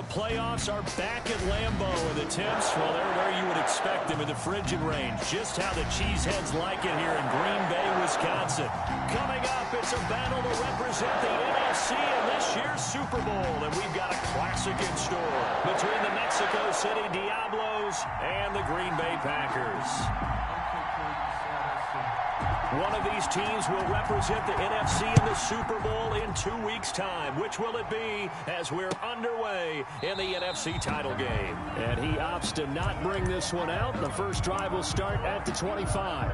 playoffs are back at Lambeau, and the temps, well, they're where you would expect them in the frigid range. Just how the Cheeseheads like it here in Green Bay, Wisconsin. Coming up, it's a battle to represent the NFC in this year's Super Bowl, and we've got a classic in store between the Mexico City Diablos and the Green Bay Packers. One of these teams will represent the NFC in the Super Bowl in 2 weeks' time. Which will it be as we're underway in the NFC title game? And he opts to not bring this one out. The first drive will start at the 25.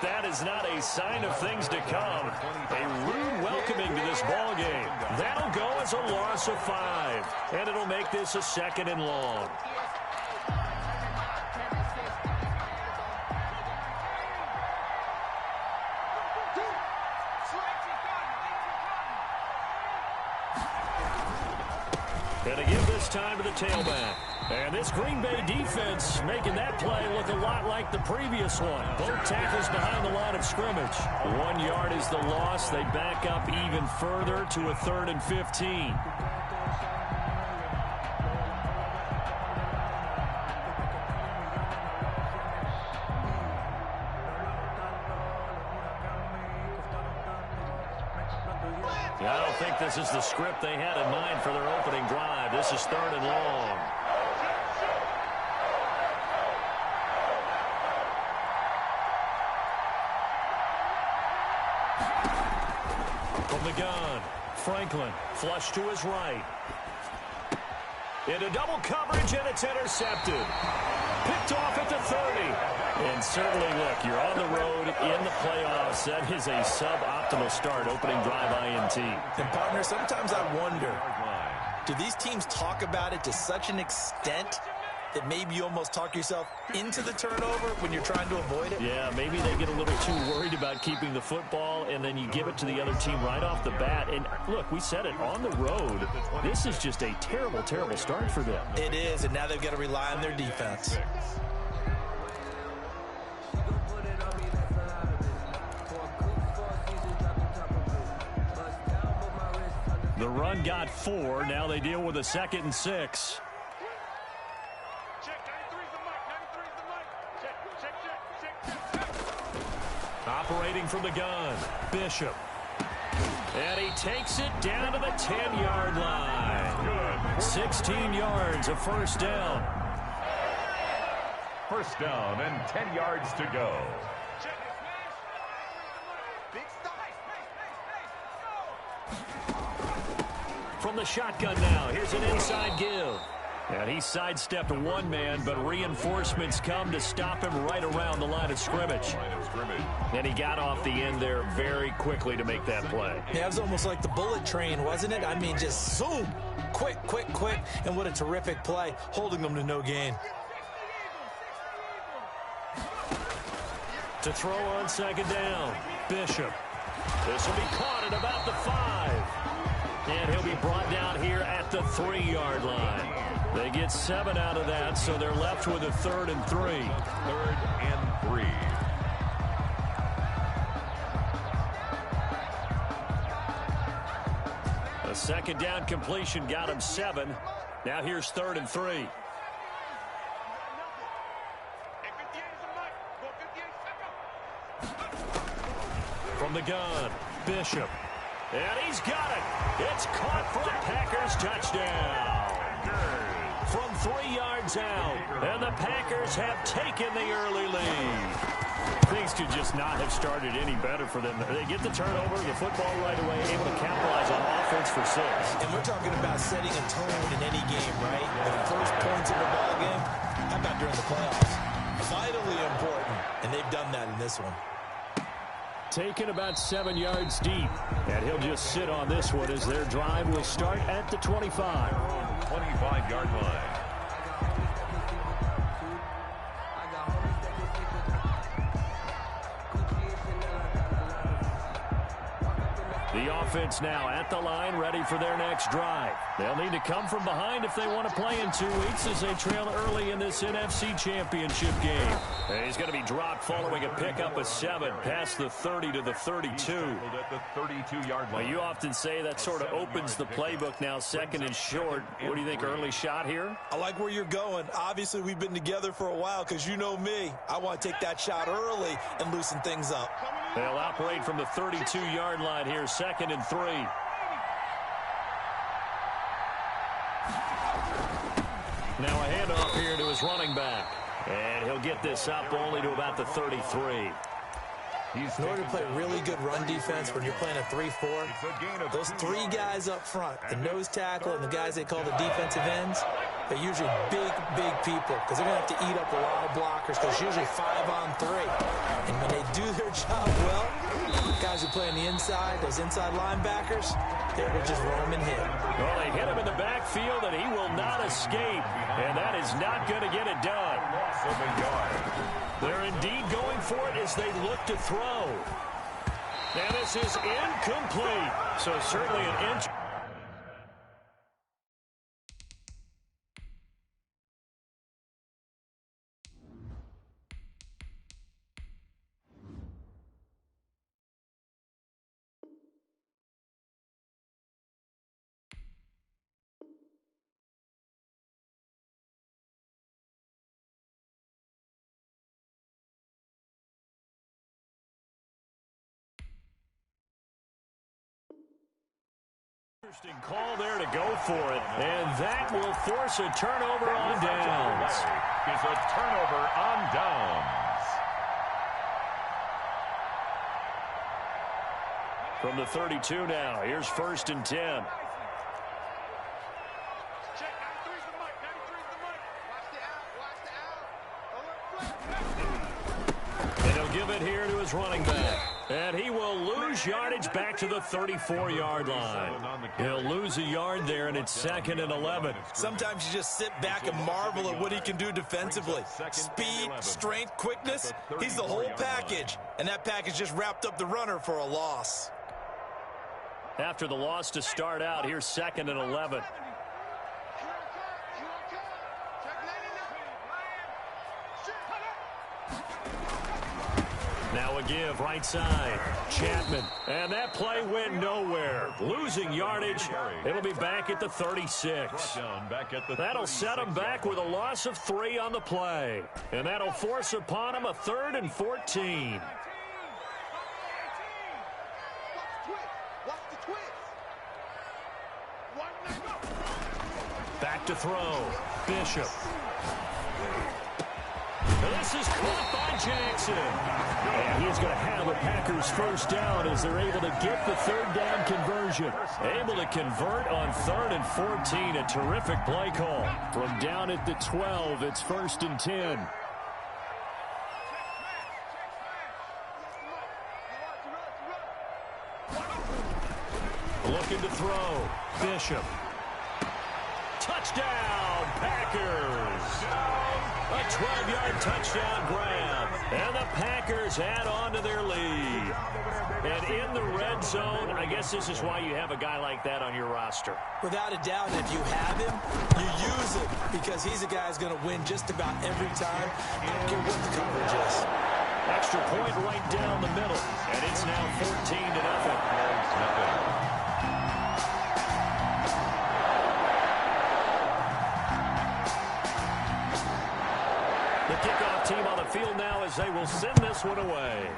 That is not a sign of things to come. A rude welcoming to this ball game. That'll go as a loss of 5, and it'll make this a 2nd and long. And to give this time to the tailback. And this Green Bay defense making that play look a lot like the previous one. Both tackles behind the line of scrimmage. 1 yard is the loss. They back up even further to a 3rd and 15. I don't think this is the script they had in mind for their opening drive. This is 3rd and long. From the gun, Franklin, flush to his right. Into double coverage, and it's intercepted. Picked off at the 30. And certainly, look, you're on the road in the playoffs. That is a suboptimal start, opening drive INT. And, partner, sometimes I wonder, do these teams talk about it to such an extent that maybe you almost talk yourself into the turnover when you're trying to avoid it? Yeah, maybe they get a little too worried about keeping the football, and then you give it to the other team right off the bat. And, look, we said it, on the road, this is just a terrible, terrible start for them. It is, and now they've got to rely on their defense. The run got 4. Now they deal with a 2nd and 6. Operating from the gun, Bishop. And he takes it down to the 10-yard line. 16 yards, a first down. First down and 10 yards to go. From the shotgun now, here's an inside give. And he sidestepped one man, but reinforcements come to stop him right around the line of scrimmage. And he got off the end there very quickly to make that play. Yeah, it was almost like the bullet train, wasn't it? I mean, just zoom. Quick, quick, quick. And what a terrific play, holding them to no gain. To throw on 2nd down, Bishop. This will be caught at about the 5. And he'll be brought down here at the 3-yard line. They get 7 out of that, so they're left with a 3rd and 3. 3rd and 3. A 2nd down completion got him 7. Now here's 3rd and 3. From the gun, Bishop. And he's got it. It's caught for a Packers touchdown. From 3 yards out. And the Packers have taken the early lead. Things could just not have started any better for them. They get the turnover, the football right away, able to capitalize on offense for 6. And we're talking about setting a tone in any game, right? The first points of the ball game, how about during the playoffs? Vitally important, and they've done that in this one. Taken about 7 yards deep. And he'll just sit on this one as their drive will start at the 25. 25-yard line. The offense now at the line, ready for their next drive. They'll need to come from behind if they want to play in 2 weeks as they trail early in this NFC Championship game. And he's going to be dropped following a pickup of 7 past the 30 to the 32. At the 32-yard line. Well, you often say that sort of opens the playbook now, second and short. What do you think, early shot here? I like where you're going. Obviously, we've been together for a while because you know me. I want to take that shot early and loosen things up. They'll operate from the 32-yard line here, 2nd and 3. Now a handoff here to his running back. And he'll get this up only to about the 33. In order to play really good run defense when you're playing a 3-4, those 3 guys up front, the nose tackle and the guys they call the defensive ends, they're usually big, big people because they're going to have to eat up a lot of blockers because it's usually 5 on 3. And when they do their job well, guys who play on the inside, those inside linebackers, they will just roam and hit. Well, they hit him in the backfield, and he will not escape. And that is not going to get it done. They're indeed going for it as they look to throw. And this is incomplete. So certainly an inch. Interesting call there to go for it, and that will force a turnover on downs. Is a turnover on downs. From the 32 now, here's 1st and 10. And he'll give it here to his running back. And he will lose yardage back to the 34-yard line. He'll lose a yard there, and it's 2nd and 11. Sometimes you just sit back and marvel at what he can do defensively. Speed, strength, quickness, he's the whole package. And that package just wrapped up the runner for a loss. After the loss to start out, here's 2nd and 11. Now a give, right side, Chapman. And that play went nowhere. Losing yardage. It'll be back at the 36. That'll set him back with a loss of 3 on the play. And that'll force upon him a 3rd and 14. Back to throw. Bishop. This is caught by Jackson. And he's going to have a Packers first down as they're able to get the 3rd down conversion. Able to convert on 3rd and 14. A terrific play call. From down at the 12, it's 1st and 10. Looking to throw. Bishop. Touchdown, Packers. A 12-yard touchdown grab. And the Packers add on to their lead. And in the red zone, I guess this is why you have a guy like that on your roster. Without a doubt, if you have him, you use him because he's a guy who's going to win just about every time. I don't care what the coverage is. Extra point right down the middle. And it's now 14-0. The kickoff team on the field now as they will send this one away.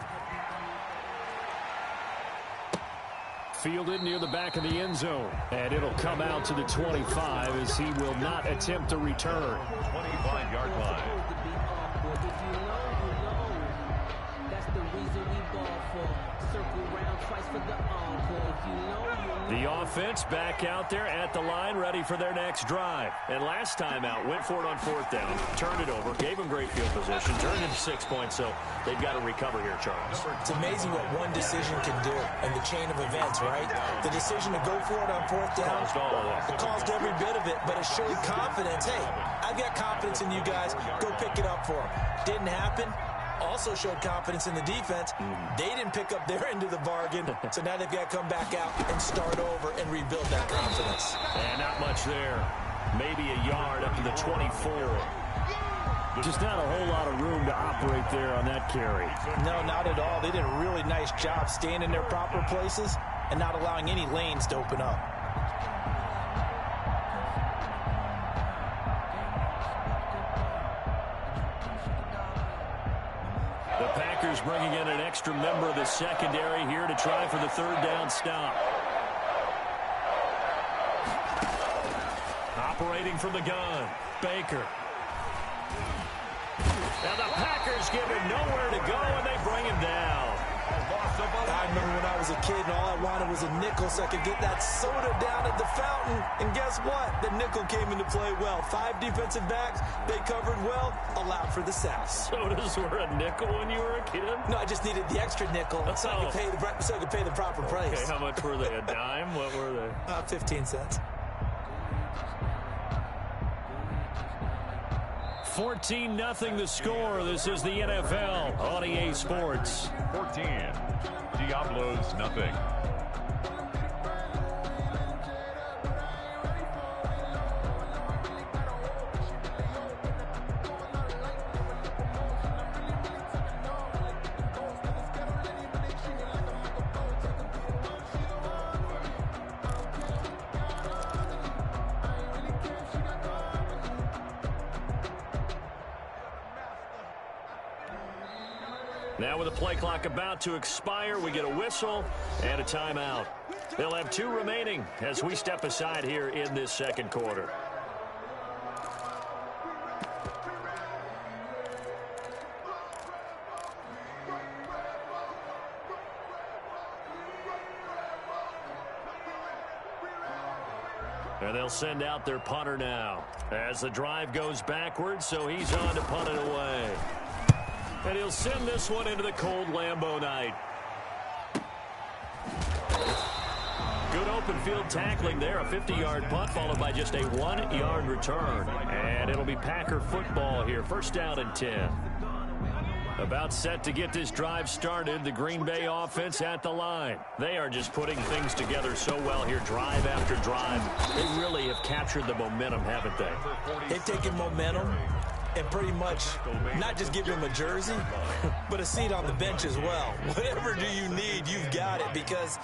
Fielded near the back of the end zone. And it'll come out to the 25 as he will not attempt to return. 25-yard line. The offense back out there at the line, ready for their next drive. And last time out, went for it on 4th down, turned it over, gave them great field position, turned into 6 points, so they've got to recover here, Charles. It's amazing what one decision can do in the chain of events, right? The decision to go for it on 4th down, it caused every bit of it, but it showed confidence. Hey, I've got confidence in you guys. Go pick it up for them. Didn't happen. also showed confidence in the defense. They didn't pick up their end of the bargain, so now they've got to come back out and start over and rebuild that confidence. And not much there. Maybe a yard up to the 24. Just not a whole lot of room to operate there on that carry. No, not at all. They did a really nice job staying in their proper places and not allowing any lanes to open up. The Packers bringing in an extra member of the secondary here to try for the third down stop. Operating from the gun, Baker. Now the Packers give him nowhere to go, and they bring him down. I remember when I was a kid and all I wanted was a nickel so I could get that soda down at the fountain. And guess what? The nickel came into play well. 5 defensive backs, they covered well, allowed for the sacks. Sodas were a nickel when you were a kid? No, I just needed the extra nickel so I could pay the proper price. Okay, how much were they? A dime? What were they? 15 cents. 14-0 the score. This is the NFL on EA Sports. 14. Diablos, nothing. Now with the play clock about to expire, we get a whistle and a timeout. They'll have 2 remaining as we step aside here in this second quarter. And they'll send out their punter now as the drive goes backwards, so he's on to punt it away. And he'll send this one into the cold Lambeau night. Good open field tackling there. A 50-yard punt followed by just a 1-yard return. And it'll be Packer football here. First down and 10. About set to get this drive started. The Green Bay offense at the line. They are just putting things together so well here, drive after drive. They really have captured the momentum, haven't they? They've taken momentum and pretty much not just give him a jersey, but a seat on the bench as well. Whatever do you need, you've got it, because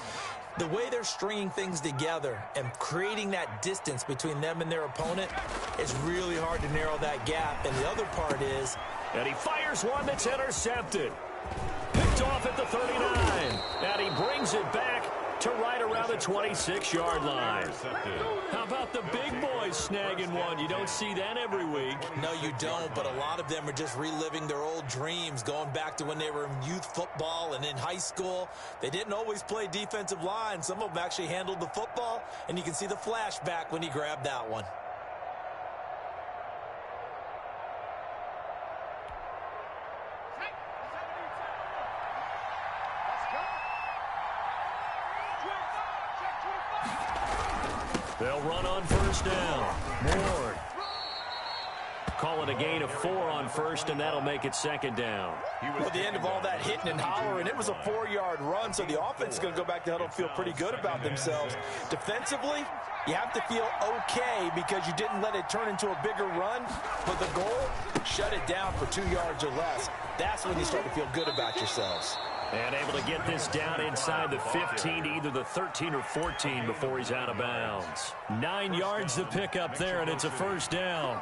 the way they're stringing things together and creating that distance between them and their opponent is really hard to narrow that gap. And the other part is... And he fires one that's intercepted. Picked off at the 39. And he brings it back to right around the 26-yard line. How about the big boys snagging one? You don't see that every week. No, you don't, but a lot of them are just reliving their old dreams, going back to when they were in youth football and in high school. They didn't always play defensive line. Some of them actually handled the football, and you can see the flashback when he grabbed that one. They'll run on first down. Ward. Call it a gain of 4 on first, and that'll make it second down. At the end of all that hitting and hollering, it was a 4-yard run, so the offense is going to go back to huddle and feel pretty good about themselves. Defensively, you have to feel okay because you didn't let it turn into a bigger run, but the goal, shut it down for 2 yards or less. That's when you start to feel good about yourselves. And able to get this down inside the 15 to either the 13 or 14 before he's out of bounds. 9 yards to pick up there, and it's a first down.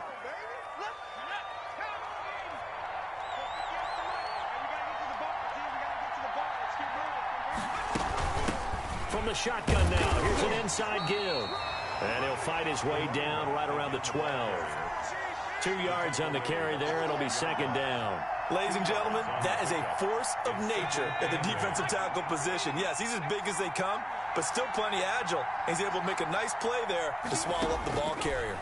From the shotgun now, here's an inside give. And he'll fight his way down right around the 12. 2 yards on the carry there. It'll be second down. Ladies and gentlemen, that is a force of nature at the defensive tackle position. Yes, he's as big as they come, but still plenty agile. He's able to make a nice play there to swallow up the ball carrier.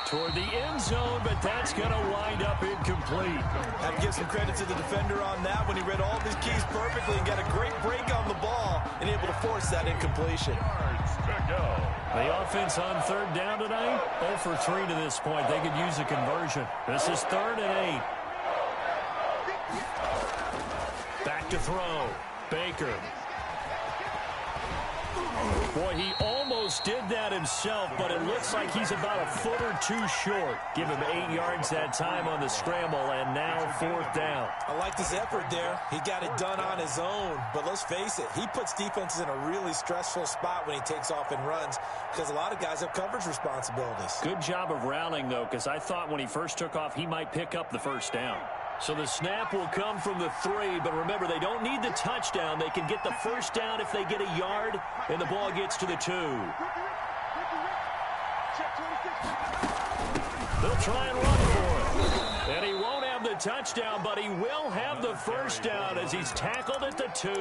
Toward the end zone, but that's going to wind up incomplete. I have to give some credit to the defender on that when he read all of his keys perfectly and got a great break on the ball and able to force that incompletion. The offense on third down tonight, 0 for 3 to this point. They could use a conversion. This is 3rd and 8. Back to throw. Baker. Boy, he almost did that himself, but it looks like he's about a foot or 2 short. Give him 8 yards that time on the scramble, and now 4th down. I liked his effort there. He got it done on his own, but let's face it, he puts defenses in a really stressful spot when he takes off and runs because a lot of guys have coverage responsibilities. Good job of rallying, though, because I thought when he first took off, he might pick up the first down. So the snap will come from the 3, but remember, they don't need the touchdown. They can get the first down if they get a yard, and the ball gets to the 2. They'll try and run for it. And he won't have the touchdown, but he will have the first down as he's tackled at the 2.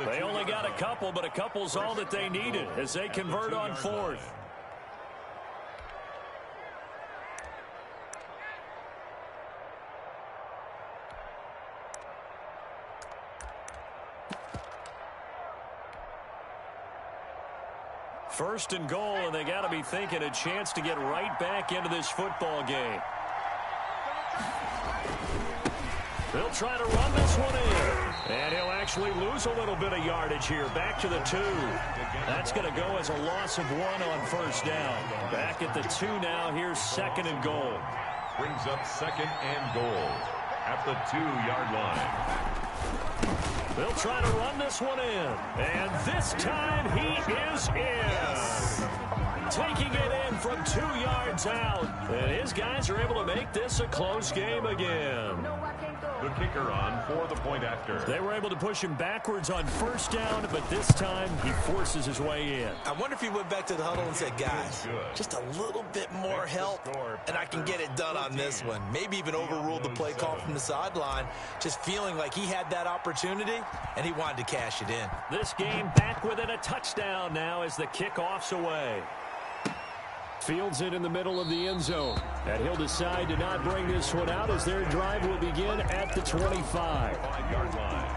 They only got a couple, but a couple's all that they needed as they convert on 4th. First and goal, and they got to be thinking a chance to get right back into this football game. They'll try to run this one in, and he'll actually lose a little bit of yardage here. Back to the 2. That's going to go as a loss of 1 on first down. Back at the 2 now. Here's 2nd and goal. Brings up 2nd and goal at the 2-yard line. They'll try to run this one in. And this time he is in. Taking it in from 2 yards out. And his guys are able to make this a close game again. The kicker on for the point after. They were able to push him backwards on first down, but this time he forces his way in. I wonder if he went back to the huddle and said, guys, just a little bit more help, and I can get it done on this one. Maybe even overruled the play call from the sideline, just feeling like he had that opportunity, and he wanted to cash it in. This game back within a touchdown now as the kickoff's away. Fields it in the middle of the end zone. And he'll decide to not bring this one out as their drive will begin at the 25. 5-yard line.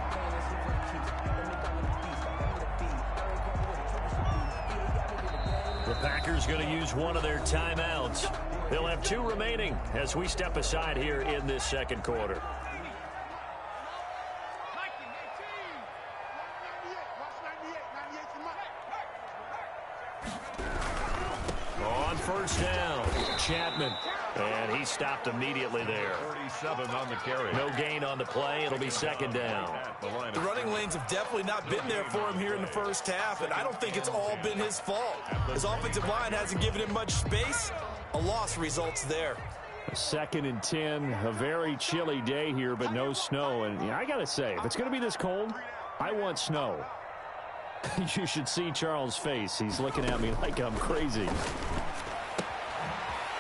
The Packers going to use one of their timeouts. They'll have 2 remaining as we step aside here in this second quarter. On first down, Chapman. And he stopped immediately there. 37 on the carry. No gain on the play. It'll be 2nd down. The running lanes have definitely not been there for him here in the first half, and I don't think it's all been his fault. His offensive line hasn't given him much space. A loss results there. 2nd and 10, a very chilly day here, but no snow. And I got to say, if it's going to be this cold, I want snow. You should see Charles' face. He's looking at me like I'm crazy.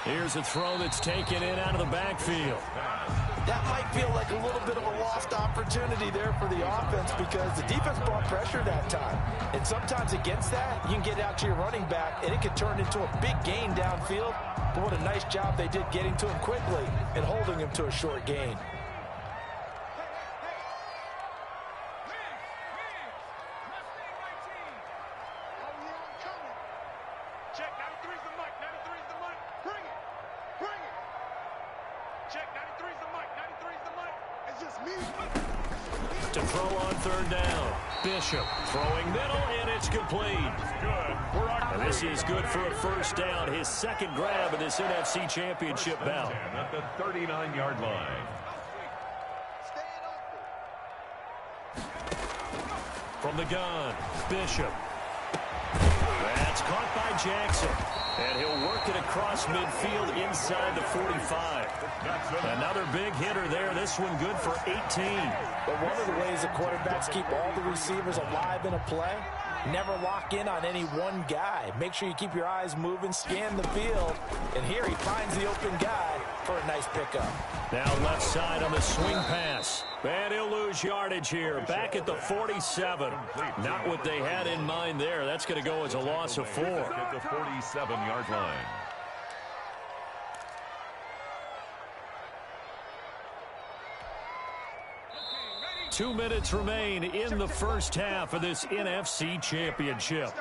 Here's a throw that's taken in out of the backfield. That might feel like a little bit of a lost opportunity there for the offense because the defense brought pressure that time. And sometimes against that, you can get out to your running back, and it can turn into a big gain downfield. But what a nice job they did getting to him quickly and holding him to a short gain. To throw on third down. Bishop throwing middle, and it's complete. And this is good for a first down. His 2nd grab of this NFC Championship bout. At the 39-yard line. From the gun, Bishop. That's caught by Jackson. And he'll work it across midfield inside the 45. Another big hitter there. This one good for 18. But one of the ways the quarterbacks keep all the receivers alive in a play, never lock in on any one guy. Make sure you keep your eyes moving, scan the field. And here he finds the open guy for a nice pickup. Now left side on the swing pass. And he'll lose yardage here. Back at the 47. Not what they had in mind there. That's going to go as a loss of 4. At the 47-yard line. Two minutes remain in the first half of this NFC Championship.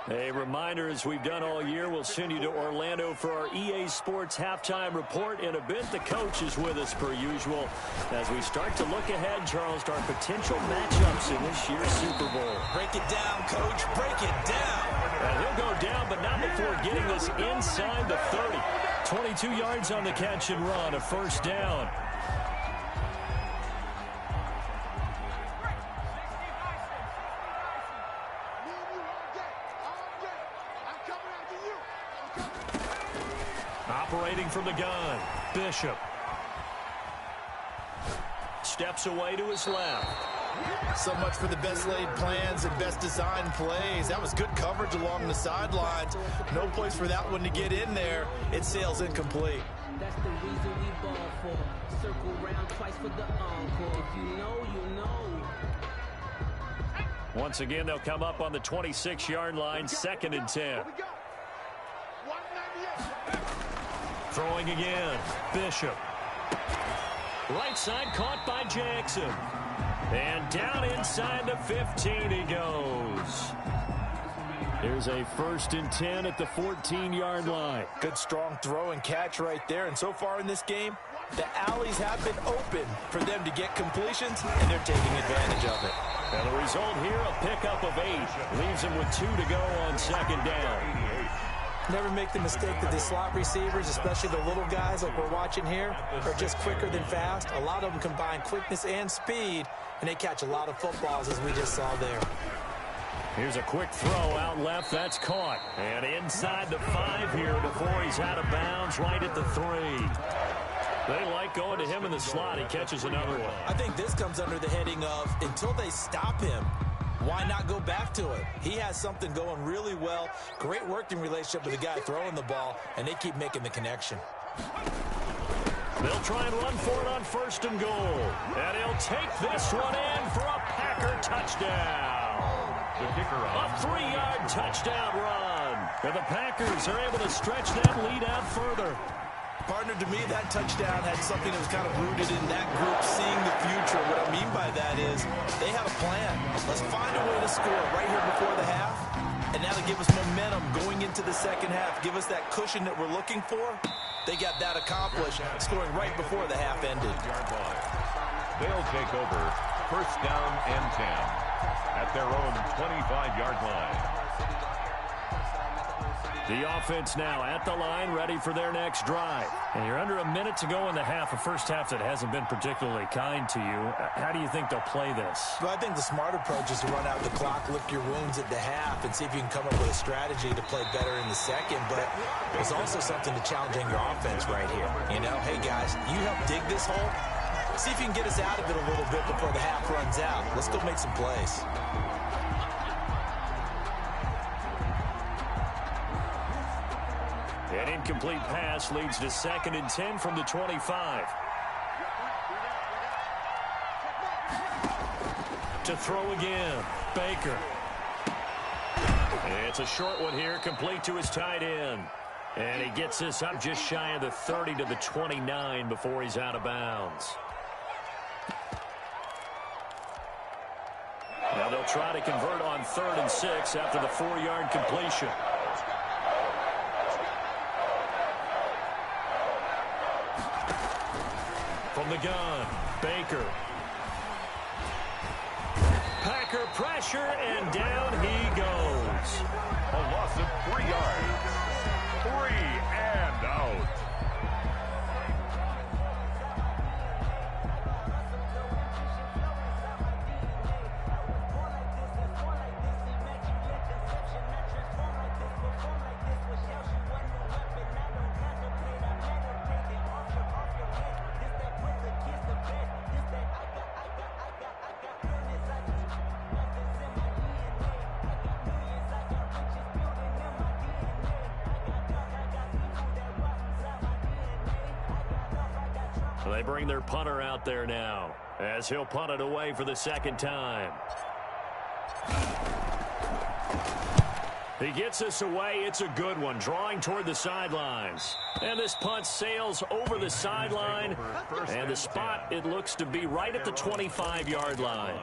A reminder, as we've done all year, we'll send you to Orlando for our EA Sports Halftime Report. In a bit, the coach is with us per usual as we start to look ahead, Charles, to our potential matchups in this year's Super Bowl. Break it down, Coach. Break it down. And he'll go down, but not before getting this inside the 30. 22 yards on the catch and run, a first down. Operating from the gun, Bishop. Steps away to his left. So much for the best laid plans and best designed plays. That was good coverage along the sidelines. No place for that one to get in there. It sails incomplete. That's the reason we ball for. Circle round twice for the encore. If you know, you know. Once again, they'll come up on the 26-yard line, 2nd and 10. Throwing again, Bishop. Right side caught by Jackson. And down inside the 15 he goes. Here's a 1st and 10 at the 14-yard line. Good strong throw and catch right there. And so far in this game, the alleys have been open for them to get completions, and they're taking advantage of it. And the result here, a pickup of 8. Leaves them with 2 to go on 2nd down. Never make the mistake that the slot receivers, especially the little guys like we're watching here, are just quicker than fast. A lot of them combine quickness and speed, and they catch a lot of footballs, as we just saw there. Here's a quick throw out left. That's caught. And inside the 5 here before he's out of bounds, right at the 3. They like going to him in the slot. He catches another one. I think this comes under the heading of, until they stop him, why not go back to it? He has something going really well. Great working relationship with the guy throwing the ball, and they keep making the connection. They'll try and run for it on 1st and goal. And he'll take this one in for a Packer touchdown. The kicker on. A 3-yard touchdown run. And the Packers are able to stretch that lead out further. Partner, to me, that touchdown had something that was kind of rooted in that group seeing the future. What I mean by that is they have a plan. Let's find a way to score right here before the half, and that'll give us momentum going into the second half. Give us that cushion that we're looking for. They got that accomplished, scoring right before the half ended. They'll take over 1st down and 10 at their own 25-yard line. The offense now at the line, ready for their next drive. And you're under a minute to go in the half, a first half that hasn't been particularly kind to you. How do you think they'll play this? Well, I think the smart approach is to run out the clock, lick your wounds at the half, and see if you can come up with a strategy to play better in the second. But there's also something to challenging your offense right here. You know, hey, guys, you help dig this hole. See if you can get us out of it a little bit before the half runs out. Let's go make some plays. An incomplete pass leads to 2nd and 10 from the 25. To throw again, Baker. It's a short one here, complete to his tight end. And he gets this up just shy of the 30 to the 29 before he's out of bounds. Now they'll try to convert on 3rd and 6 after the 4-yard completion. From the gun, Baker. Packer pressure, and down he goes. A loss of 3 yards. 3 and out. They bring their punter out there now as he'll punt it away for the 2nd time. He gets this away. It's a good one, drawing toward the sidelines. And this punt sails over the sideline. And the spot, it looks to be right at the 25-yard line.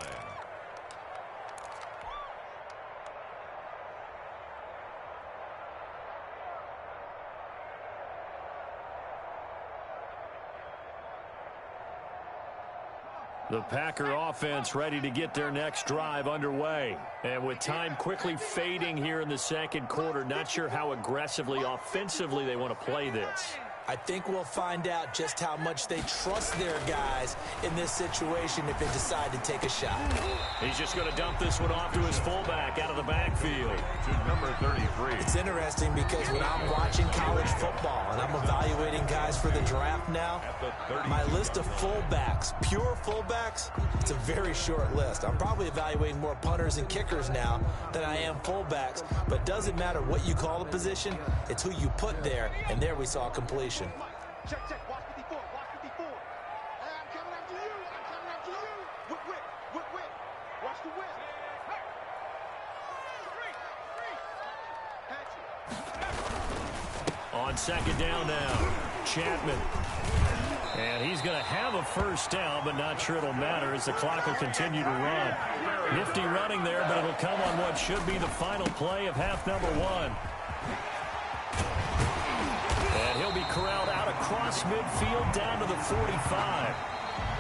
The Packer offense ready to get their next drive underway. And with time quickly fading here in the second quarter, not sure how aggressively, offensively they want to play this. I think we'll find out just how much they trust their guys in this situation if they decide to take a shot. He's just going to dump this one off to his fullback out of the backfield. To number 33. It's interesting because when I'm watching college football and I'm evaluating guys for the draft now, my list of fullbacks, pure fullbacks, it's a very short list. I'm probably evaluating more punters and kickers now than I am fullbacks, but it doesn't matter what you call the position, it's who you put there, and there we saw completion. Check, watch 54, watch 54. Hey, I'm coming after you, Whip. Watch the whip. On second down now, Chapman. And he's going to have a first down, but not sure it'll matter as the clock will continue to run. Nifty running there, but it'll come on what should be the final play of half number one. And he'll be corralled out across midfield down to the 45.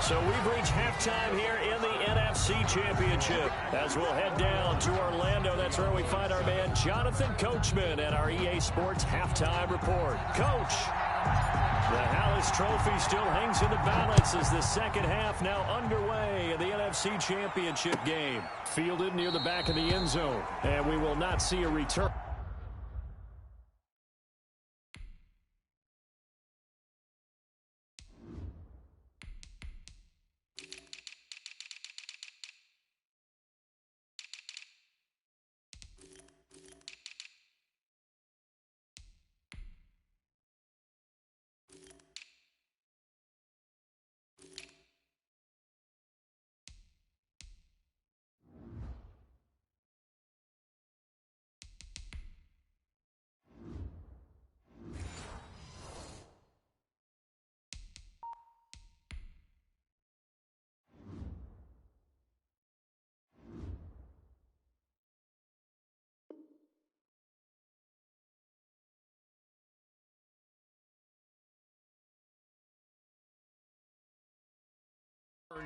So we've reached halftime here in the NFC Championship. As we'll head down to Orlando, that's where we find our man Jonathan Coachman at our EA Sports Halftime Report. Coach, the Hallis Trophy still hangs in the balance as the second half now underway in the NFC Championship game. Fielded near the back of the end zone, and we will not see a return.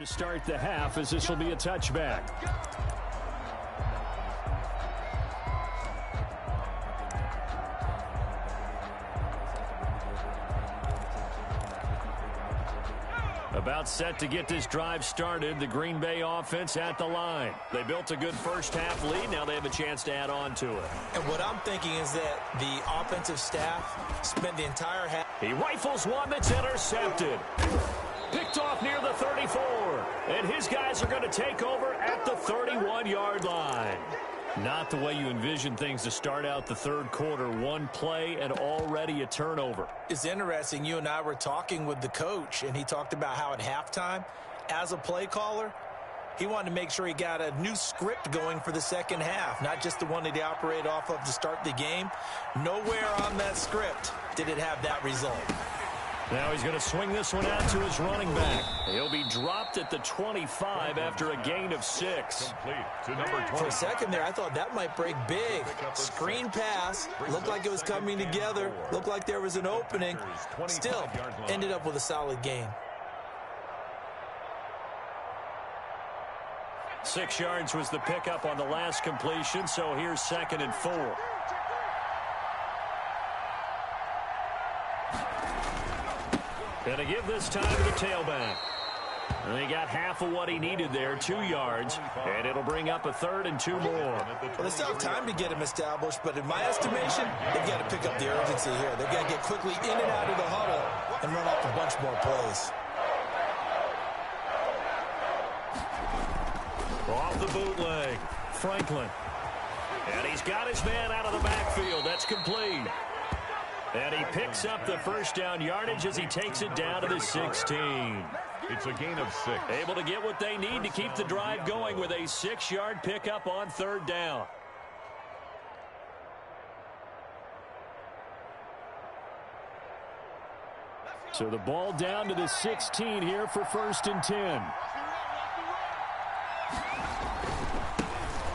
To start the half, as this will be a touchback. About set to get this drive started, the Green Bay offense at the line. They built a good first half lead. Now they have a chance to add on to it. And what I'm thinking is that the offensive staff spent the entire half. He rifles one that's intercepted. Picked off near the 34. And his guys are going to take over at the 31-yard line. Not the way you envision things to start out the third quarter. One play and already a turnover. It's interesting. You and I were talking with the coach, and he talked about how at halftime, as a play caller, he wanted to make sure he got a new script going for the second half, not just the one that he operated off of to start the game. Nowhere on that script did it have that result. Now he's going to swing this one out to his running back. He'll be dropped at the 25 after a gain of 6. For a second there, I thought that might break big. Screen pass. Looked like it was coming together. Looked like there was an opening. Still, ended up with a solid gain. 6 yards was the pickup on the last completion, so here's 2nd and 4. Gonna give this time to the tailback. And he got half of what he needed there, 2 yards, and it'll bring up a 3rd and 2 more. Well, they still have time to get him established, but in my estimation, they've got to pick up the urgency here. They've got to get quickly in and out of the huddle and run off a bunch more plays. Off the bootleg, Franklin. And he's got his man out of the backfield. That's complete. And he picks up the first down yardage as he takes it down to the 16. It's a gain of 6. Able to get what they need to keep the drive going with a 6-yard pickup on 3rd down. So the ball down to the 16 here for 1st and 10.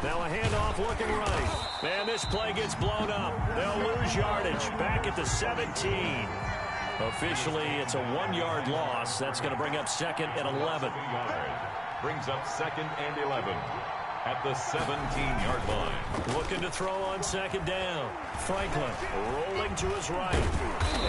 Now a handoff looking right. And this play gets blown up. They'll lose yardage back at the 17. Officially, it's a 1-yard loss. That's going to bring up 2nd and 11. Brings up 2nd and 11 at the 17-yard line. Looking to throw on 2nd down. Franklin rolling to his right.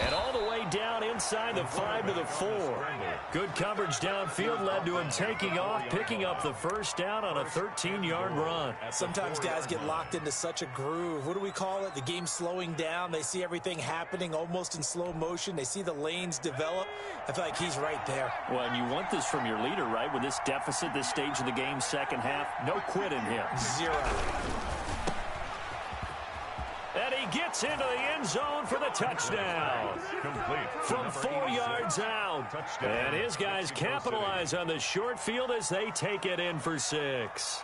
And all the way down inside the 5 to the 4. Good coverage downfield led to him taking off, picking up the 1st down on a 13-yard run. Sometimes guys get locked into such a groove. What do we call it? The game's slowing down. They see everything happening almost in slow motion. They see the lanes develop. I feel like he's right there. Well, and you want this from your leader, right? With this deficit, this stage of the game, second half, no quit in him. 0. And he gets into the end zone for the touchdown. Complete. From 4 yards out. And his guys capitalize on the short field as they take it in for 6.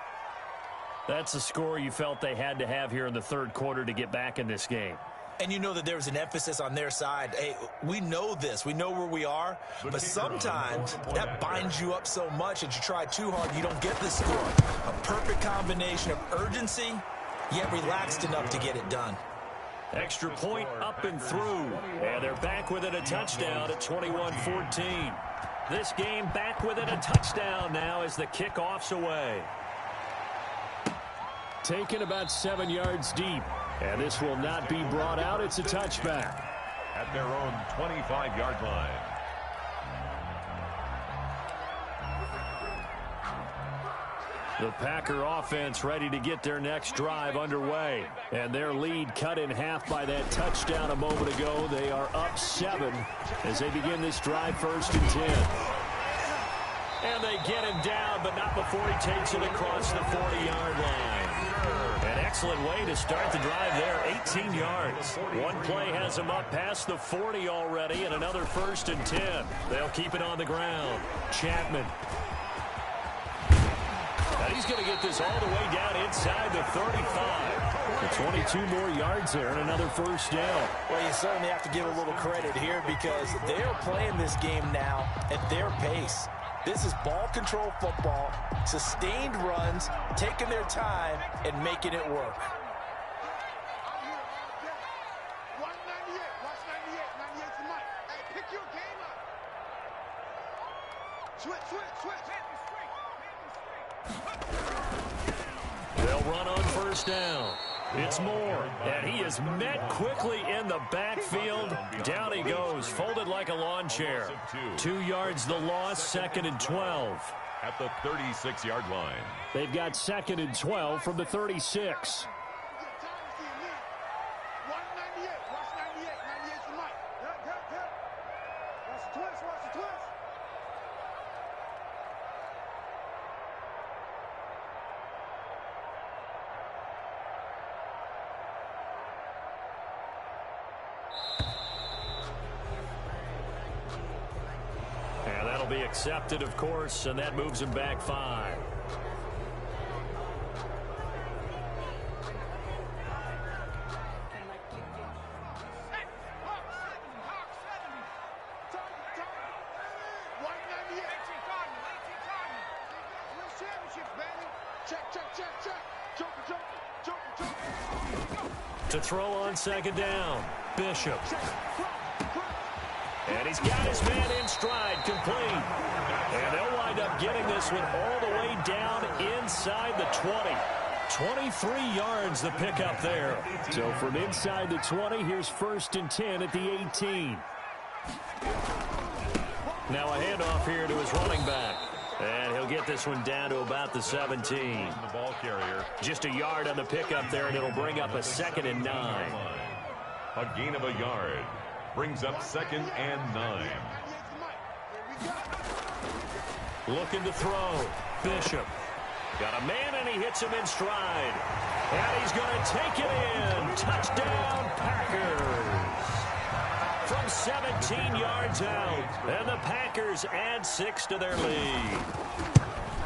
That's a score you felt they had to have here in the 3rd quarter to get back in this game. And you know that there was an emphasis on their side. Hey, we know this. We know where we are. But sometimes that binds you up so much that you try too hard, you don't get the score. A perfect combination of urgency, yet relaxed enough to get it done. Extra point up and through. And they're back within a touchdown at 21-14. This game back within a touchdown now as the kickoff's away. Taken about 7 yards deep. And this will not be brought out. It's a touchback. At their own 25-yard line. The Packer offense ready to get their next drive underway. And their lead cut in half by that touchdown a moment ago. They are up 7 as they begin this drive 1st and 10. And they get him down, but not before he takes it across the 40-yard line. An excellent way to start the drive there, 18 yards. One play has him up past the 40 already, and another 1st and 10. They'll keep it on the ground. Chapman. And he's going to get this all the way down inside the 35. The 22 more yards there and another 1st down. Well, you certainly have to give a little credit here because they're playing this game now at their pace. This is ball control football, sustained runs, taking their time, and making it work. Watch 98. Watch 98. 98's the mic. Hey, pick your game up. Switch. They'll run on 1st down. It's Moore, and he is met quickly in the backfield. Down he goes, folded like a lawn chair. 2 yards the loss, 2nd and 12. At the 36-yard line. They've got 2nd and 12 from the 36. Be accepted, of course, and that moves him back 5. To throw on 2nd down, Bishop. And he's got his man in stride, complete. And they'll wind up getting this one all the way down inside the 20. 23 yards the pickup there. So from inside the 20, here's 1st and 10 at the 18. Now a handoff here to his running back. And he'll get this one down to about the 17. The ball carrier. Just a yard on the pickup there, and it'll bring up a 2nd and 9. A gain of a yard. Brings up 2nd and 9. Looking to throw. Bishop. Got a man, and he hits him in stride. And he's going to take it in. Touchdown, Packers. From 17 yards out. And the Packers add 6 to their lead.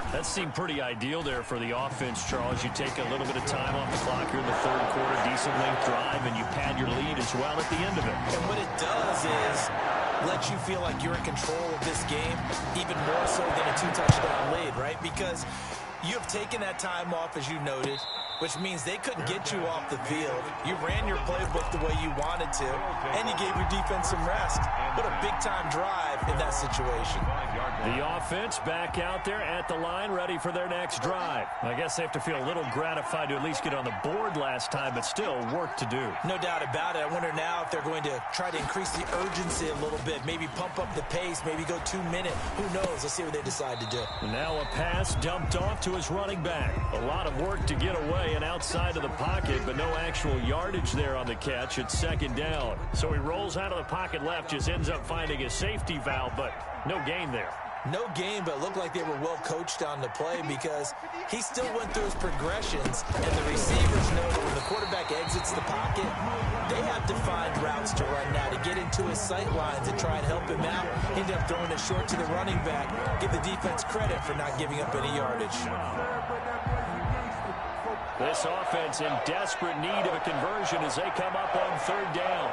That seemed pretty ideal there for the offense, Charles. You take a little bit of time off the clock here in the 3rd quarter, decent length drive, and you pad your lead as well at the end of it. And what it does is let you feel like you're in control of this game, even more so than a 2-touchdown lead, right? Because you have taken that time off, as you noted, which means they couldn't get you off the field. You ran your playbook the way you wanted to, and you gave your defense some rest. What a big-time drive in that situation. 5-yard The offense back out there at the line, ready for their next drive. I guess they have to feel a little gratified to at least get on the board last time, but still work to do. No doubt about it. I wonder now if they're going to try to increase the urgency a little bit, maybe pump up the pace, maybe go 2 minute. Who knows? Let's see what they decide to do. Now a pass dumped off to his running back. A lot of work to get away and outside of the pocket, but no actual yardage there on the catch. It's second down. So he rolls out of the pocket left, just ends up finding a safety valve, but no gain there. No gain, but it looked like they were well coached on the play because he still went through his progressions, and the receivers know that when the quarterback exits the pocket, they have to find routes to run now to get into his sight lines and try and help him out. He ended up throwing it short to the running back. Give the defense credit for not giving up any yardage. This offense in desperate need of a conversion as they come up on third down.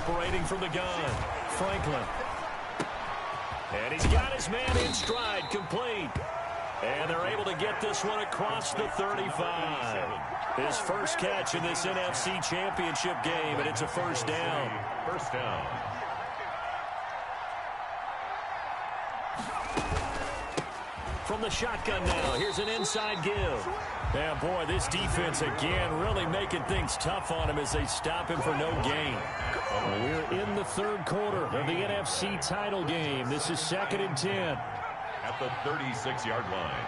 Operating from the gun, Franklin. And he's got his man in stride, complete. And they're able to get this one across the 35. His first catch in this NFC Championship game, and it's a first down. First down. From the shotgun now, here's an inside give. Yeah, boy, this defense again really making things tough on him as they stop him for no gain. Well, we're in the third quarter of the NFC title game. This is 2nd and 10. At the 36-yard line.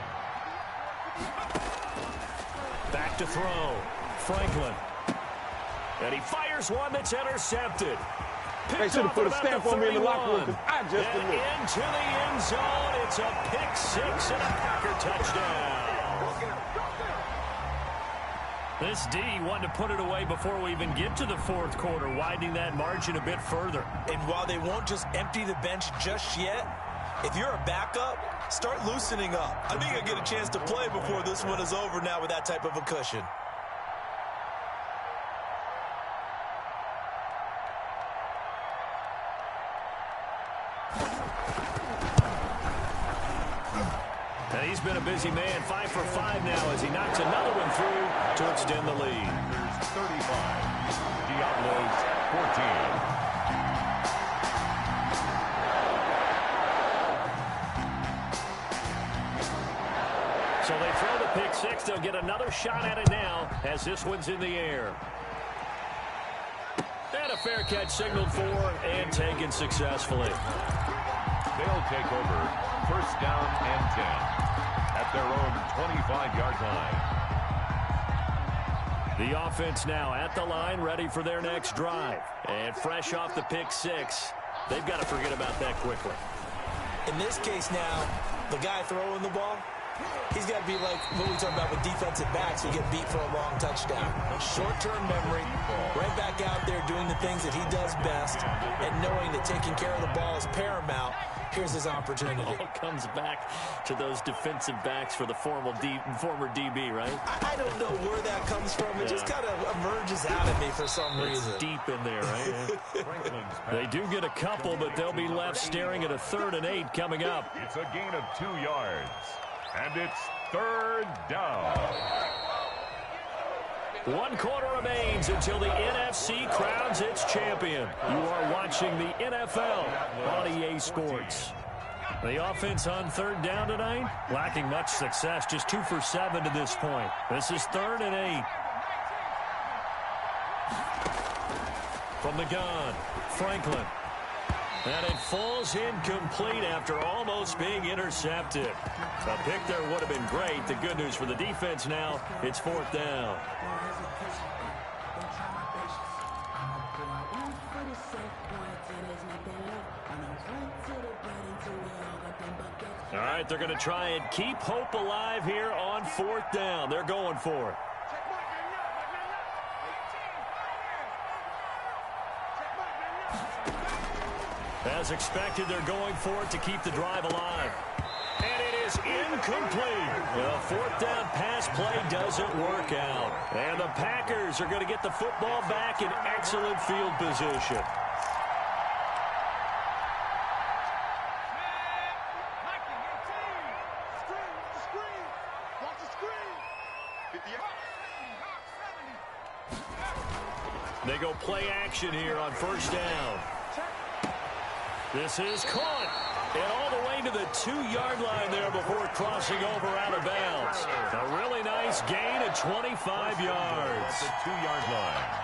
Back to throw. Franklin. And he fires one that's intercepted. They should have put a stamp on me in the locker room because I just and into the end zone. It's a pick six and a Packer touchdown. This D wanted to put it away before we even get to the fourth quarter, widening that margin a bit further. And while they won't just empty the bench just yet, if you're a backup, start loosening up. I think you'll get a chance to play before this one is over now with that type of a cushion. And he's been a busy man, 5 for 5 now as he knocks another one through to extend the lead. 35, Diablos 14. So they throw the pick six. They'll get another shot at it now as this one's in the air. And a fair catch signaled for and taken successfully. They'll take over first down and 10 at their own 25-yard line. The offense now at the line, ready for their next drive. And fresh off the pick six, they've got to forget about that quickly. In this case now, the guy throwing the ball, he's got to be like what we talk about with defensive backs who get beat for a long touchdown. Short-term memory, right back out there doing the things that he does best, and knowing that taking care of the ball is paramount. Here's his opportunity. It all comes back to those defensive backs for the former DB, right? I don't know where that comes from. It just kind of emerges out of me for some reason. It's deep in there, right? They do get a couple, but they'll be left staring at a 3rd and 8 coming up. It's a gain of 2 yards, and it's third down. 1 quarter remains until the NFC crowns its champion. You are watching the NFL on EA Sports. The offense on 3rd down tonight, lacking much success, just 2 for 7 to this point. This is 3rd and 8. From the gun, Franklin. And it falls incomplete after almost being intercepted. A pick there would have been great. The good news for the defense now, it's 4th down. All right, they're going to try and keep hope alive here on 4th down. They're going for it. As expected, they're going for it to keep the drive alive. And it is incomplete. The 4th down pass play doesn't work out. And the Packers are going to get the football back in excellent field position. They go play action here on first down. This is caught. And all the way to the 2-yard line there before crossing over out of bounds. A really nice gain of 25 yards. The 2-yard line.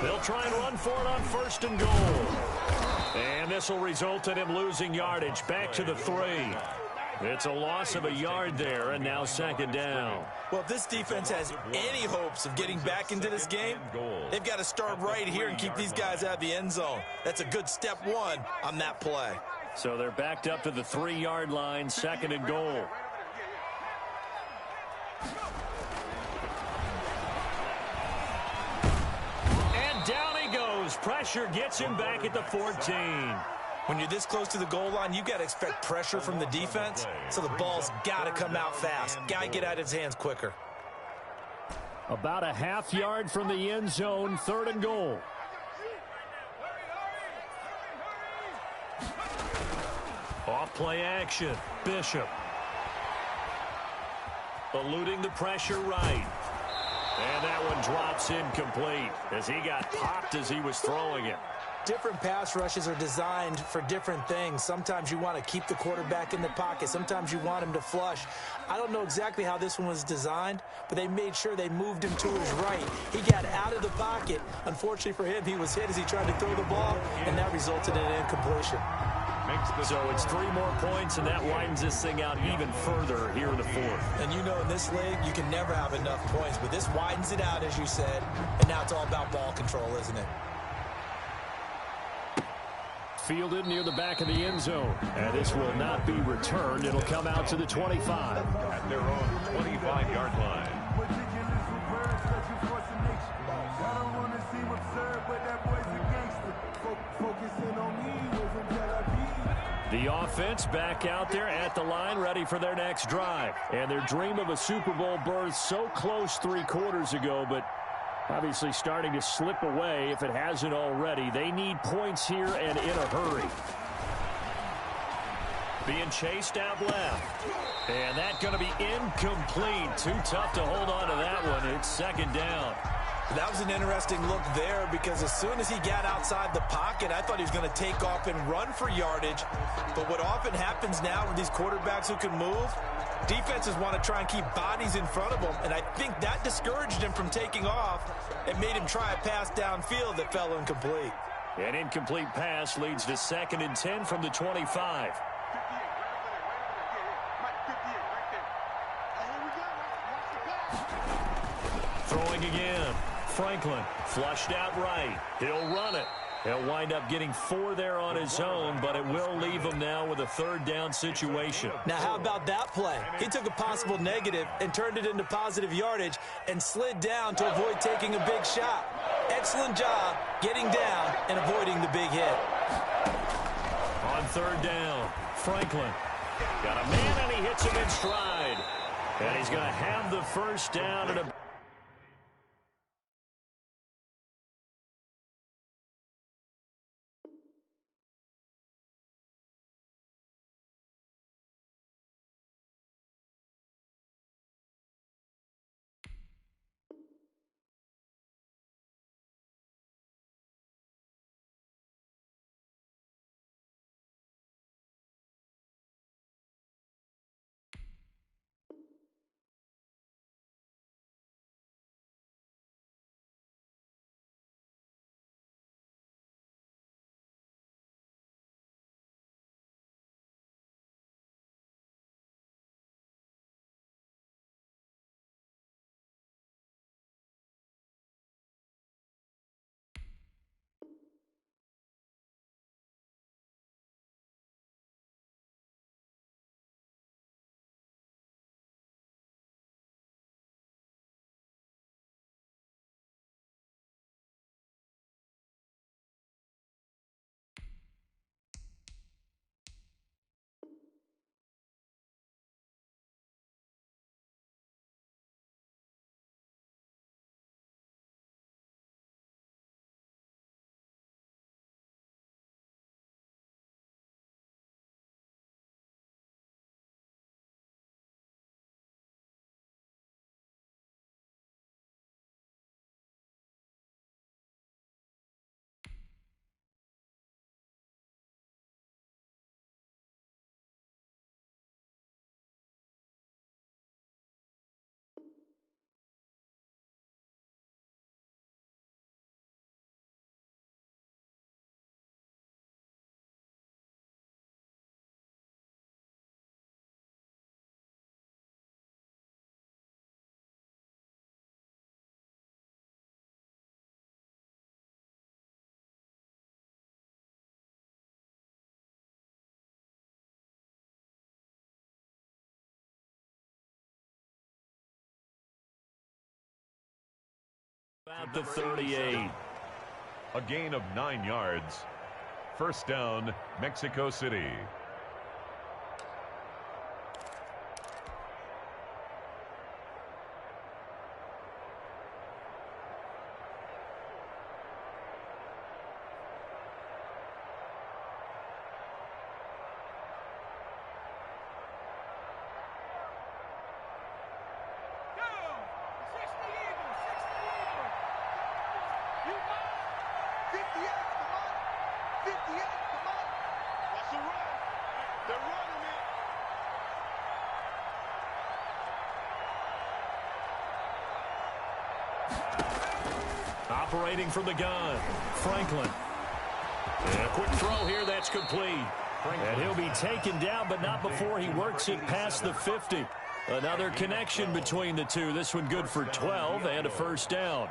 They'll try and run for it on first and goal. And this will result in him losing yardage back to the 3. It's a loss of a yard there, and now second down. Well, if this defense has any hopes of getting back into this game, they've got to start right here and keep these guys out of the end zone. That's a good step one on that play. So they're backed up to the 3-yard line, second and goal. Down he goes. Pressure gets him back at the 14. When you're this close to the goal line, you've got to expect pressure from the defense, so the ball's got to come out fast. Got to get out of his hands quicker. About a half yard from the end zone, third and goal. Off play action. Bishop. Eluding the pressure right. And that one drops incomplete as he got popped as he was throwing it. Different pass rushes are designed for different things. Sometimes you want to keep the quarterback in the pocket. Sometimes you want him to flush. I don't know exactly how this one was designed, but they made sure they moved him to his right. He got out of the pocket. Unfortunately for him, he was hit as he tried to throw the ball, and that resulted in an incompletion. So it's 3 more points, and that widens this thing out even further here in the 4th. And you know, in this league, you can never have enough points, but this widens it out, as you said, and now it's all about ball control, isn't it? Fielded near the back of the end zone. And this will not be returned. It'll come out to the 25. At their own 25-yard line. The offense back out there at the line, ready for their next drive. And their dream of a Super Bowl berth so close 3 quarters ago, but obviously starting to slip away if it hasn't already. They need points here and in a hurry. Being chased out left. And that's going to be incomplete. Too tough to hold on to that one. It's second down. That was an interesting look there because as soon as he got outside the pocket, I thought he was going to take off and run for yardage. But what often happens now with these quarterbacks who can move, defenses want to try and keep bodies in front of them, and I think that discouraged him from taking off and made him try a pass downfield that fell incomplete. An incomplete pass leads to second and 10 from the 25. Throwing again. Franklin flushed out right. He'll run it. He'll wind up getting 4 there on his own, but it will leave him now with a third down situation. Now, how about that play? He took a possible negative and turned it into positive yardage and slid down to avoid taking a big shot. Excellent job getting down and avoiding the big hit. On third down, Franklin got a man, and he hits him in stride. And he's going to have the first down at a about the 38. A gain of 9 yards. First down, Mexico City. Operating from the gun, Franklin. And a quick throw here, that's complete. And he'll be taken down, but not before he works it past the 50. Another connection between the two. This one good for 12 and a first down.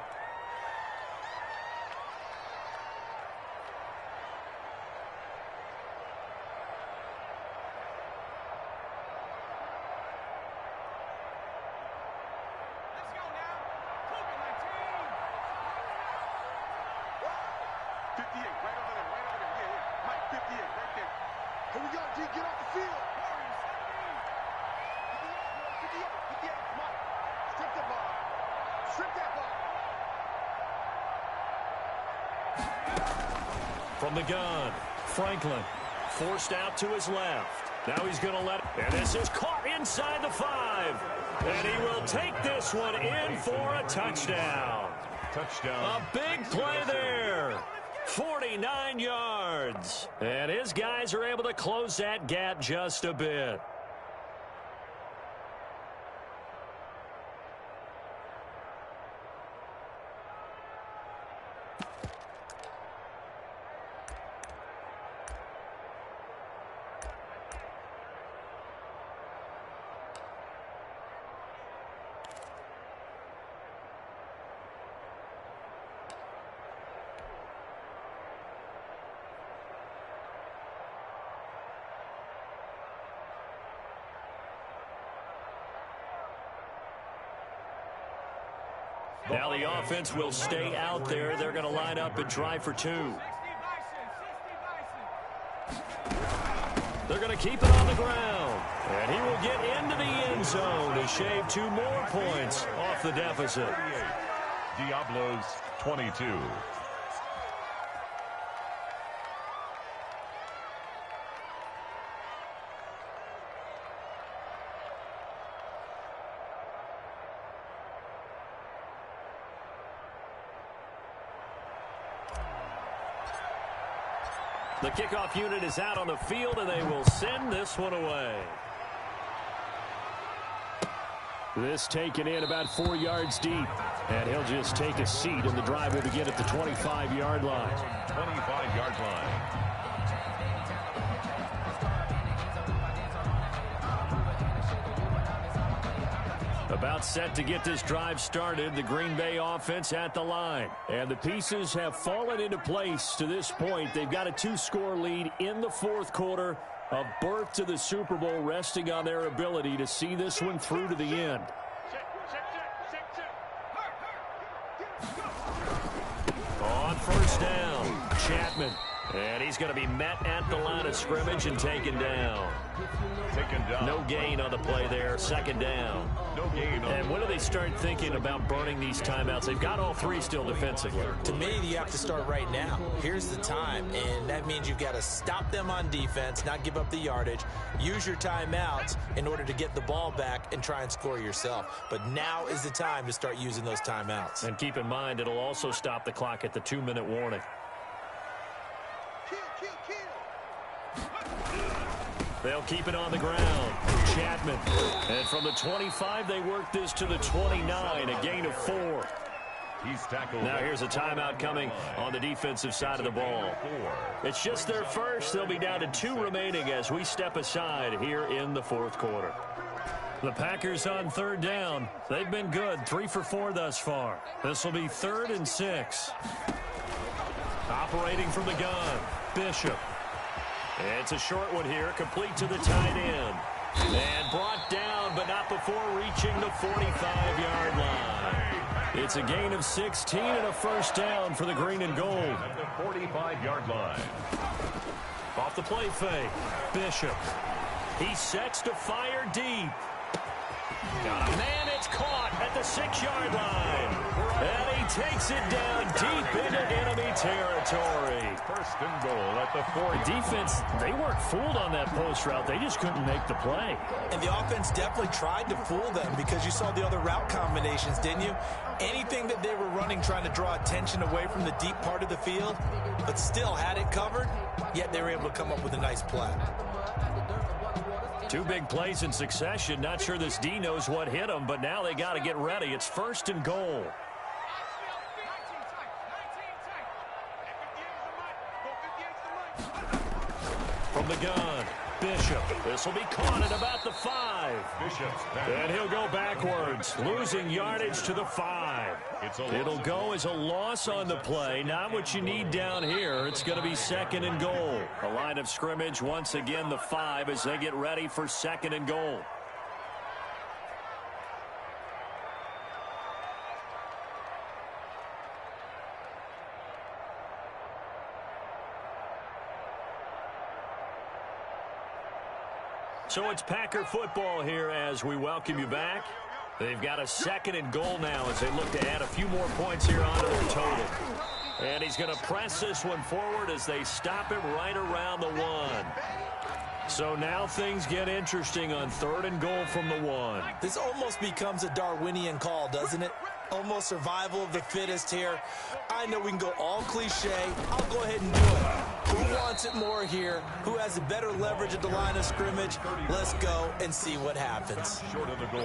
From the gun, Franklin forced out to his left. Now he's going to let it. And this is caught inside the 5. And he will take this one in for a touchdown. Touchdown. A big play there. 49 yards. And his guys are able to close that gap just a bit. Now the offense will stay out there. They're going to line up and try for 2. They're going to keep it on the ground. And he will get into the end zone to shave 2 more points off the deficit. Diablos 22. The kickoff unit is out on the field, and they will send this one away. This taken in about 4 yards deep. And he'll just take a seat, and the drive will begin at the 25-yard line. 25-yard line. About set to get this drive started, the Green Bay offense at the line. And the pieces have fallen into place to this point. They've got a 2-score lead in the 4th quarter. A berth to the Super Bowl resting on their ability to see this one through to the end. On first down, Chapman. And he's going to be met at the line of scrimmage and taken down. No gain on the play there. Second down. No gain. And when do they start thinking about burning these timeouts? They've got all 3 still defensively. To me, you have to start right now. Here's the time, and that means you've got to stop them on defense, not give up the yardage, use your timeouts in order to get the ball back and try and score yourself. But now is the time to start using those timeouts. And keep in mind, it'll also stop the clock at the 2-minute warning. They'll keep it on the ground. Chapman. And from the 25, they work this to the 29, a gain of 4. He's tackled. Now here's a timeout coming on the defensive side of the ball. It's just their first. They'll be down to 2 remaining as we step aside here in the 4th quarter. The Packers on 3rd down. They've been good, 3 for 4 thus far. This will be 3rd and 6. Operating from the gun, Bishop. It's a short one here, complete to the tight end. And brought down, but not before reaching the 45-yard line. It's a gain of 16 and a first down for the green and gold. At the 45-yard line. Off the play fake. Bishop. He sets to fire deep. Got a man, it's caught at the 6-yard line. And he takes it down deep into enemy territory. First and goal at the 40. The defense, they weren't fooled on that post route. They just couldn't make the play. And the offense definitely tried to fool them because you saw the other route combinations, didn't you? Anything that they were running trying to draw attention away from the deep part of the field, but still had it covered, yet they were able to come up with a nice play. Two big plays in succession. Not sure this D knows what hit them, but now they got to get ready. It's first and goal. From the gun, Bishop. This will be caught at about the 5. Bishop's And he'll go backwards, losing yardage to the 5. It'll go as a loss on the play. Not what you need down here. It's going to be second and goal. A line of scrimmage, once again, the 5 as they get ready for second and goal. So it's Packer football here as we welcome you back. They've got a second and goal now as they look to add a few more points here onto their total. And he's going to press this one forward as they stop him right around the 1. So now things get interesting on third and goal from the 1. This almost becomes a Darwinian call, doesn't it? Almost survival of the fittest here. I know we can go all cliche. I'll go ahead and do it. Who wants it more here? Who has a better leverage at the line of scrimmage? Let's go and see what happens.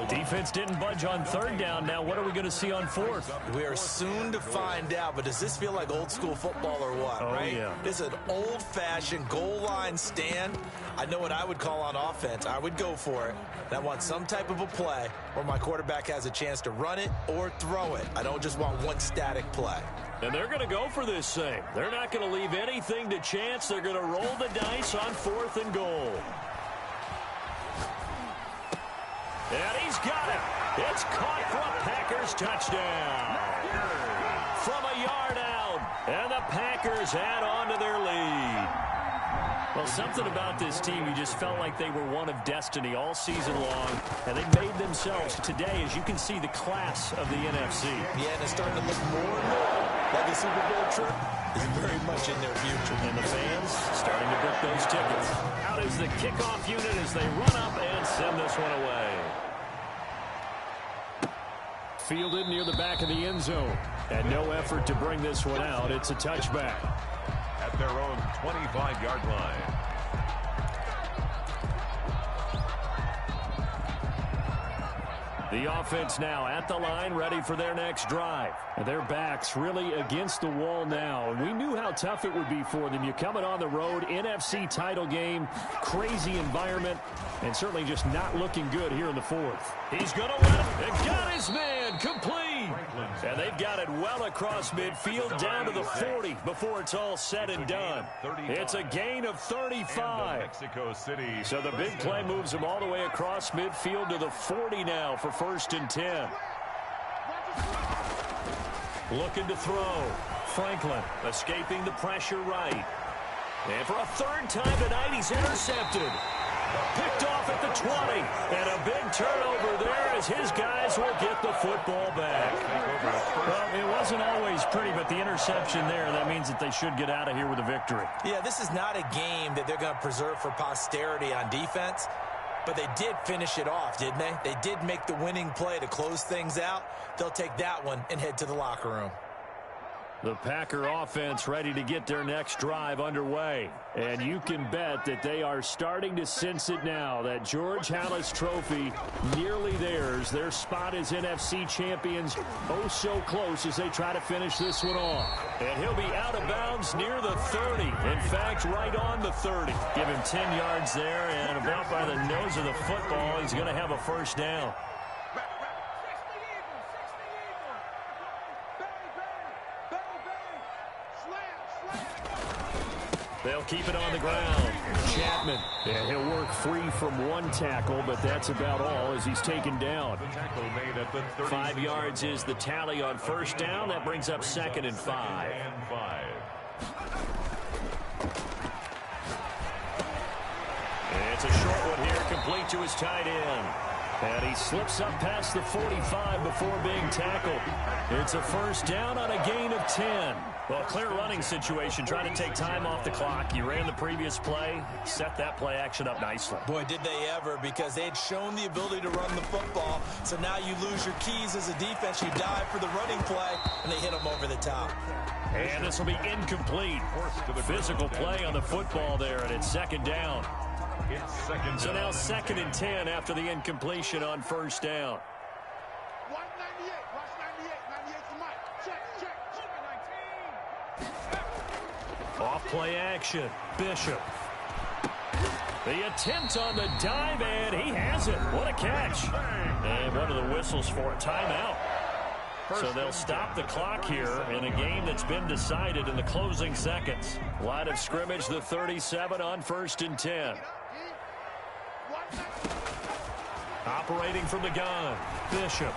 Defense didn't budge on third down. Now what are we going to see on fourth? We are soon to find out, but does this feel like old school football or what, right? Yeah. This is an old-fashioned goal line stand. I know what I would call on offense. I would go for it. And I want some type of a play where my quarterback has a chance to run it or throw it. I don't just want one static play. And they're going to go for this thing. They're not going to leave anything to chance. They're going to roll the dice on fourth and goal. And he's got it. It's caught for a Packers touchdown. From a yard out. And the Packers add on to their lead. Well, something about this team, you just felt like they were one of destiny all season long, and they made themselves today, as you can see, the class of the NFC. Yeah, and it's starting to look more and more like a Super Bowl trip is very much in their future. And the fans starting to book those tickets. Out is the kickoff unit as they run up and send this one away. Fielded near the back of the end zone. And no effort to bring this one out. It's a touchback. At their own 25-yard line. The offense now at the line, ready for their next drive. And their backs really against the wall now. And we knew how tough it would be for them. You're coming on the road, NFC title game, crazy environment, and certainly just not looking good here in the fourth. He's going to win it. And got his man complete. And they've got it well across midfield down to the 40 before it's all said and done. It's a gain of 35. Mexico City. So the big play moves them all the way across midfield to the 40 now for first and 10. Looking to throw. Franklin escaping the pressure right. And for a third time tonight, he's intercepted. Picked off at the 20. And a big turnover there as his guys will get the football back. Well, it wasn't always pretty, but the interception there, that means that they should get out of here with a victory. Yeah, this is not a game that they're going to preserve for posterity on defense. But they did finish it off, didn't they? They did make the winning play to close things out. They'll take that one and head to the locker room. The Packer offense ready to get their next drive underway. And you can bet that they are starting to sense it now. That George Halas trophy nearly theirs. Their spot as NFC champions oh so close as they try to finish this one off. And he'll be out of bounds near the 30. In fact, right on the 30. Give him 10 yards there, and about by the nose of the football, he's going to have a first down. They'll keep it on the ground. Chapman. Yeah, he'll work free from one tackle, but that's about all as he's taken down. The tackle made at the 30. 5 yards is the tally on first down. That brings up 2nd and 5. It's a short one here, complete to his tight end. And he slips up past the 45 before being tackled. It's a first down on a gain of 10. Well, clear running situation, trying to take time off the clock. You ran the previous play, set that play action up nicely. Boy, did they ever, because they had shown the ability to run the football. So now you lose your keys as a defense. You dive for the running play, and they hit them over the top. And this will be incomplete. Physical play on the football there, and it's 2nd down. It's 2nd down. So now 2nd and 10 after the incompletion on first down. Watch 98. Watch 98. 98's the mic. Check. Off play action. Bishop. The attempt on the dive, and he has it. What a catch. And one of the whistles for a timeout. So they'll stop the clock here in a game that's been decided in the closing seconds. Line of scrimmage, the 37 on 1st and 10. Operating from the gun, Bishop.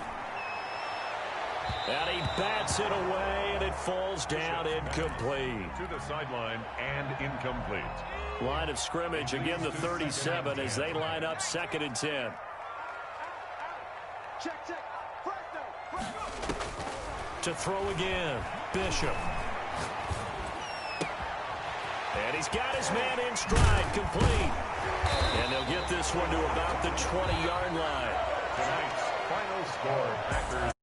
And he bats it away, and it falls down incomplete. To the sideline and incomplete. Line of scrimmage, again the 37 as they line up 2nd and 10. Check. To throw again, Bishop. And he's got his man in stride, complete. And they'll get this one to about the 20-yard line. Tonight's final score, Packers